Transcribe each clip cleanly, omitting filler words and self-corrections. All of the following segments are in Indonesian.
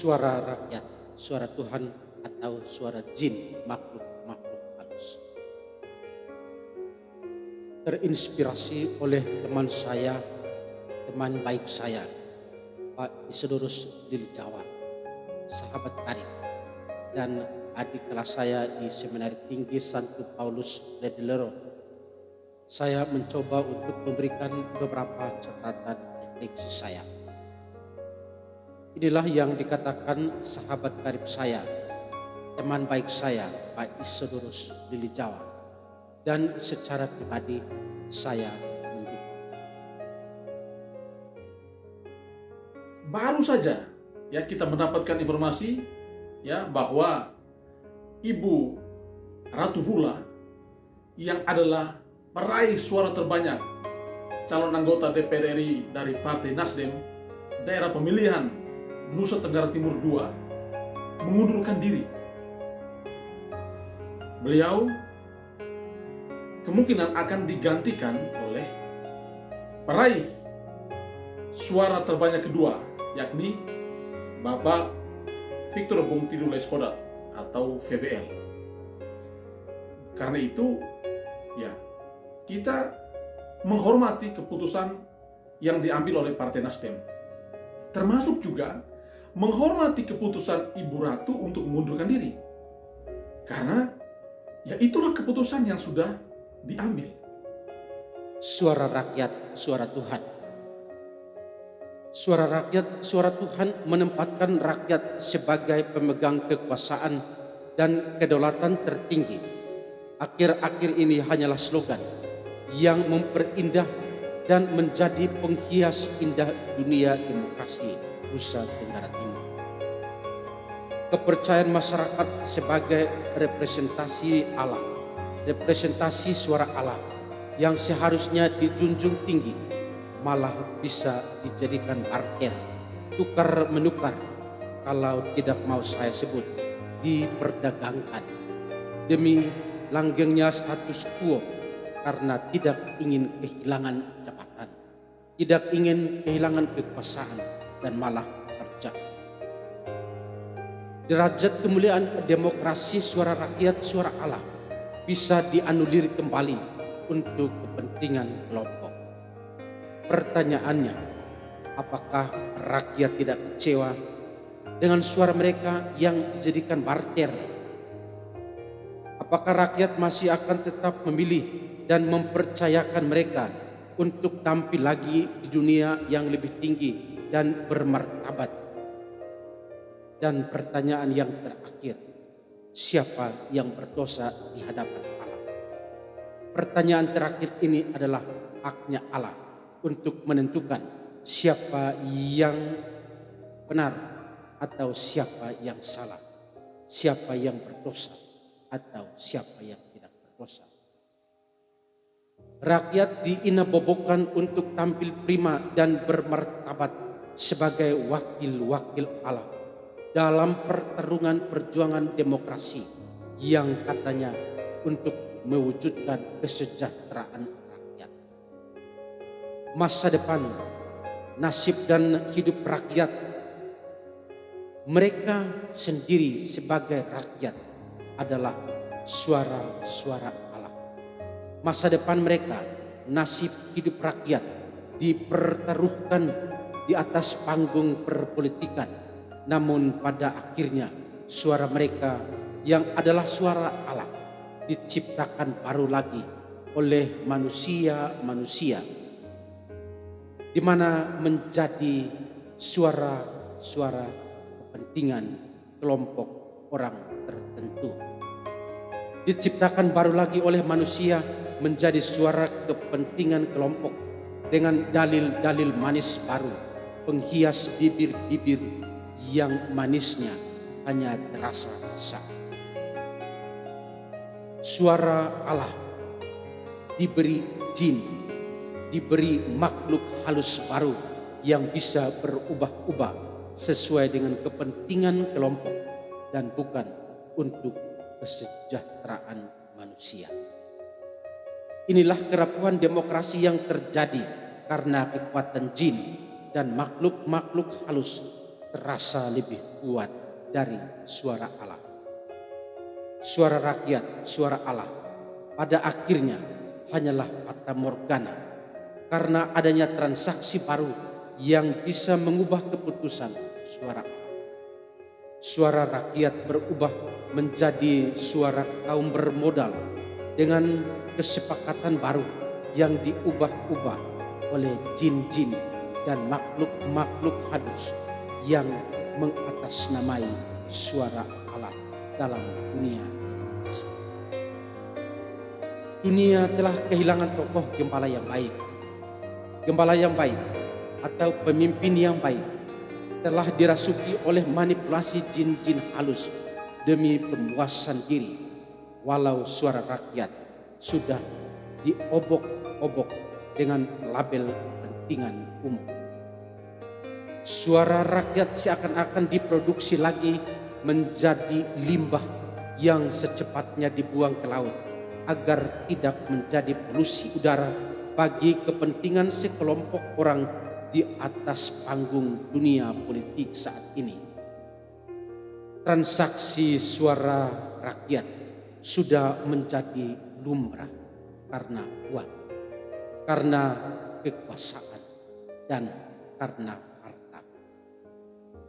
Suara rakyat, suara Tuhan atau suara jin makhluk-makhluk halus. Terinspirasi oleh teman saya, teman baik saya, Pak Isidorus Lili Jawa, sahabat karib, dan adik kelas saya di Seminari Tinggi Santo Paulus Ledilero. Saya mencoba untuk memberikan beberapa catatan refleksi saya. Inilah yang dikatakan sahabat karib saya, teman baik saya, Pak Isidorus Lili Jawa, dan secara pribadi saya mendukung. Baru saja ya kita mendapatkan informasi ya bahwa Ibu Ratu Vula yang adalah peraih suara terbanyak calon anggota DPR RI dari Partai Nasdem daerah pemilihan Nusa Tenggara Timur II mengundurkan diri. Beliau kemungkinan akan digantikan oleh peraih suara terbanyak kedua, yakni Bapak Victor Bongtilo Leskodat atau VBL. Karena itu, ya, kita menghormati keputusan yang diambil oleh Partai Nasdem. Termasuk juga menghormati keputusan Ibu Ratu untuk mengundurkan diri. Karena ya itulah keputusan yang sudah diambil. Suara rakyat, suara Tuhan. Suara rakyat, suara Tuhan menempatkan rakyat sebagai pemegang kekuasaan dan kedaulatan tertinggi. Akhir-akhir ini hanyalah slogan yang memperindah dan menjadi penghias indah dunia demokrasi Nusa Tenggara Timur. Kepercayaan masyarakat sebagai representasi Allah, representasi suara Allah yang seharusnya dijunjung tinggi, malah bisa dijadikan parkir, tukar menukar, kalau tidak mau saya sebut, diperdagangkan demi langgengnya status quo karena tidak ingin kehilangan jabatan, tidak ingin kehilangan kekuasaan dan malah terjatuh. Derajat kemuliaan demokrasi suara rakyat, suara Allah bisa dianulir kembali untuk kepentingan kelompok. Pertanyaannya, apakah rakyat tidak kecewa dengan suara mereka yang dijadikan barter? Apakah rakyat masih akan tetap memilih dan mempercayakan mereka untuk tampil lagi di dunia yang lebih tinggi dan bermartabat? Dan pertanyaan yang terakhir, siapa yang berdosa di hadapan Allah? Pertanyaan terakhir ini adalah haknya Allah untuk menentukan siapa yang benar atau siapa yang salah, siapa yang berdosa atau siapa yang tidak berdosa. Rakyat diinabobokan untuk tampil prima dan bermartabat sebagai wakil-wakil Allah dalam pertarungan perjuangan demokrasi yang katanya untuk mewujudkan kesejahteraan rakyat. Masa depan, nasib dan hidup rakyat, mereka sendiri sebagai rakyat adalah suara-suara Allah. Masa depan mereka, nasib hidup rakyat dipertaruhkan di atas panggung perpolitikan. Namun pada akhirnya suara mereka yang adalah suara Allah diciptakan baru lagi oleh manusia-manusia, di mana menjadi suara-suara kepentingan kelompok orang tertentu. Diciptakan baru lagi oleh manusia menjadi suara kepentingan kelompok dengan dalil-dalil manis baru, penghias bibir-bibir yang manisnya hanya terasa sesak. Suara Allah diberi jin, diberi makhluk halus baru yang bisa berubah-ubah sesuai dengan kepentingan kelompok dan bukan untuk kesejahteraan manusia. Inilah kerapuhan demokrasi yang terjadi karena kekuatan jin dan makhluk-makhluk halus terasa lebih kuat dari suara Allah. Suara rakyat, suara Allah pada akhirnya hanyalah fata morgana karena adanya transaksi baru yang bisa mengubah keputusan suara Allah. Suara rakyat berubah menjadi suara kaum bermodal dengan kesepakatan baru yang diubah-ubah oleh jin-jin dan makhluk-makhluk halus yang mengatasnamai suara Allah dalam dunia. Dunia telah kehilangan tokoh gembala yang baik. Gembala yang baik atau pemimpin yang baik telah dirasuki oleh manipulasi jin-jin halus demi pemuasan diri, walau suara rakyat sudah diobok-obok dengan label kepentingan umum. Suara rakyat seakan-akan diproduksi lagi menjadi limbah yang secepatnya dibuang ke laut agar tidak menjadi polusi udara bagi kepentingan sekelompok orang di atas panggung dunia politik saat ini. Transaksi suara rakyat sudah menjadi lumrah karena uang, karena kekuasaan, dan karena harta.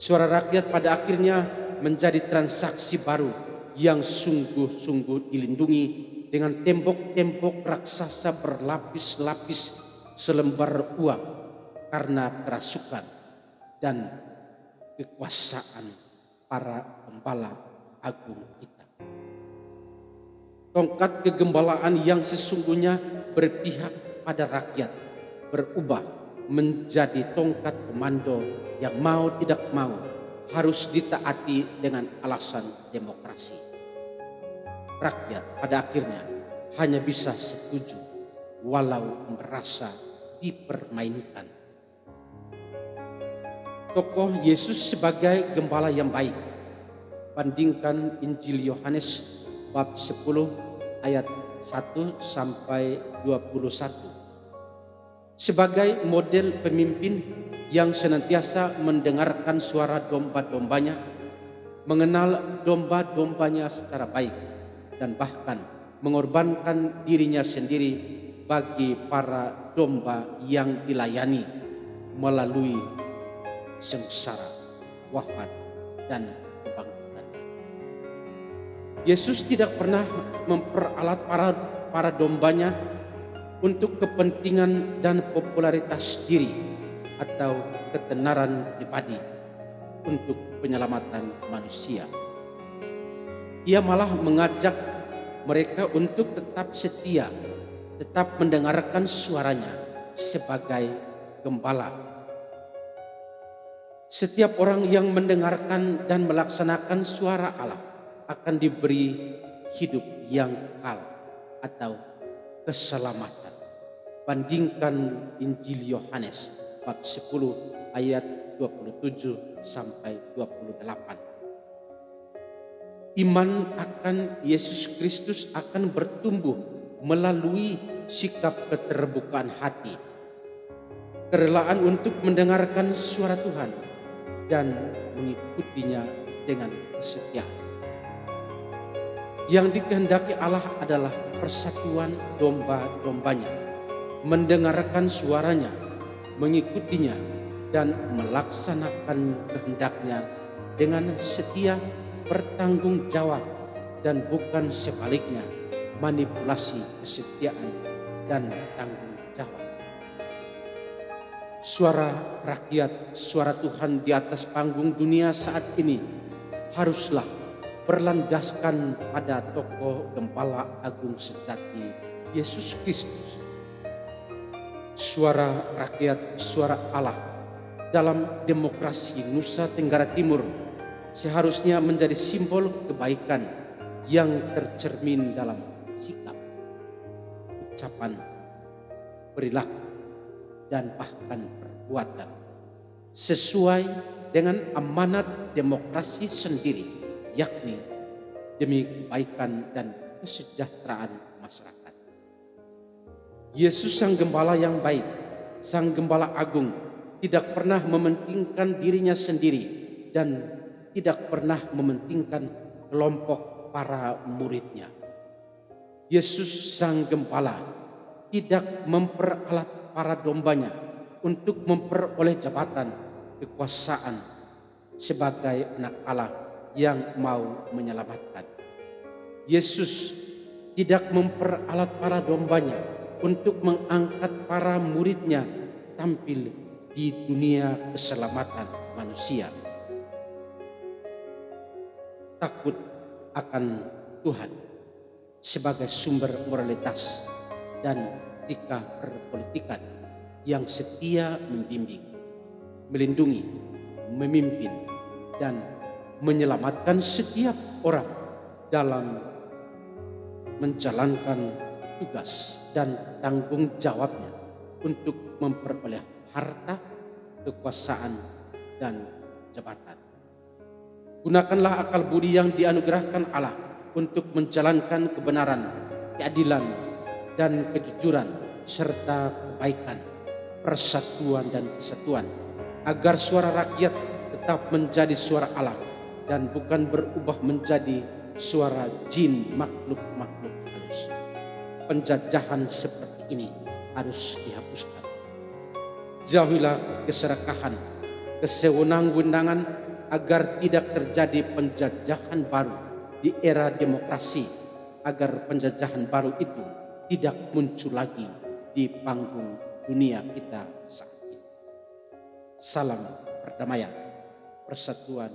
Suara rakyat pada akhirnya menjadi transaksi baru yang sungguh-sungguh dilindungi dengan tembok-tembok raksasa berlapis-lapis selembar uang karena kerasukan dan kekuasaan para gembala agung kita. Tongkat kegembalaan yang sesungguhnya berpihak pada rakyat berubah menjadi tongkat komando yang mau tidak mau harus ditaati dengan alasan demokrasi. Rakyat pada akhirnya hanya bisa setuju walau merasa dipermainkan. Tokoh Yesus sebagai gembala yang baik. Bandingkan Injil Yohanes bab 10 ayat 1 sampai 21. Sebagai model pemimpin yang senantiasa mendengarkan suara domba-dombanya, mengenal domba-dombanya secara baik, dan bahkan mengorbankan dirinya sendiri bagi para domba yang dilayani melalui sengsara, wafat, dan kebangkitan. Yesus tidak pernah memperalat para dombanya untuk kepentingan dan popularitas diri atau ketenaran pribadi untuk penyelamatan manusia. Ia malah mengajak mereka untuk tetap setia, tetap mendengarkan suaranya sebagai gembala. Setiap orang yang mendengarkan dan melaksanakan suara Allah akan diberi hidup yang kekal atau keselamatan. Bandingkan Injil Yohanes bab 10 ayat 27 sampai 28. Iman akan Yesus Kristus akan bertumbuh melalui sikap keterbukaan hati, kerelaan untuk mendengarkan suara Tuhan dan mengikutinya dengan kesetiaan. Yang dikehendaki Allah adalah persatuan domba-dombanya, mendengarkan suaranya, mengikutinya, dan melaksanakan kehendaknya dengan setia, bertanggung jawab, dan bukan sebaliknya manipulasi kesetiaan dan tanggung jawab. Suara rakyat, suara Tuhan di atas panggung dunia saat ini haruslah berlandaskan pada tokoh gembala agung sejati Yesus Kristus. Suara rakyat, suara Allah dalam demokrasi Nusa Tenggara Timur seharusnya menjadi simbol kebaikan yang tercermin dalam sikap, ucapan, perilaku, dan bahkan perbuatan sesuai dengan amanat demokrasi sendiri, yakni demi kebaikan dan kesejahteraan masyarakat. Yesus sang gembala yang baik, sang gembala agung, tidak pernah mementingkan dirinya sendiri dan tidak pernah mementingkan kelompok para muridnya. Yesus Sang Gembala tidak memperalat para dombanya untuk memperoleh jabatan kekuasaan sebagai anak Allah yang mau menyelamatkan. Yesus tidak memperalat para dombanya untuk mengangkat para muridnya tampil di dunia keselamatan manusia. Takut akan Tuhan sebagai sumber moralitas dan etika perpolitikan yang setia membimbing, melindungi, memimpin, dan menyelamatkan setiap orang dalam menjalankan tugas dan tanggung jawabnya untuk memperoleh harta, kekuasaan, dan jabatan. Gunakanlah akal budi yang dianugerahkan Allah untuk menjalankan kebenaran, keadilan, dan kejujuran, serta kebaikan, persatuan dan kesatuan, agar suara rakyat tetap menjadi suara Allah dan bukan berubah menjadi suara jin makhluk-makhluk halus. Penjajahan seperti ini harus dihapuskan. Jauhilah keserakahan, kesewenang-wenangan, agar tidak terjadi penjajahan baru di era demokrasi, agar penjajahan baru itu tidak muncul lagi di panggung dunia kita saat ini. Salam perdamaian, persatuan,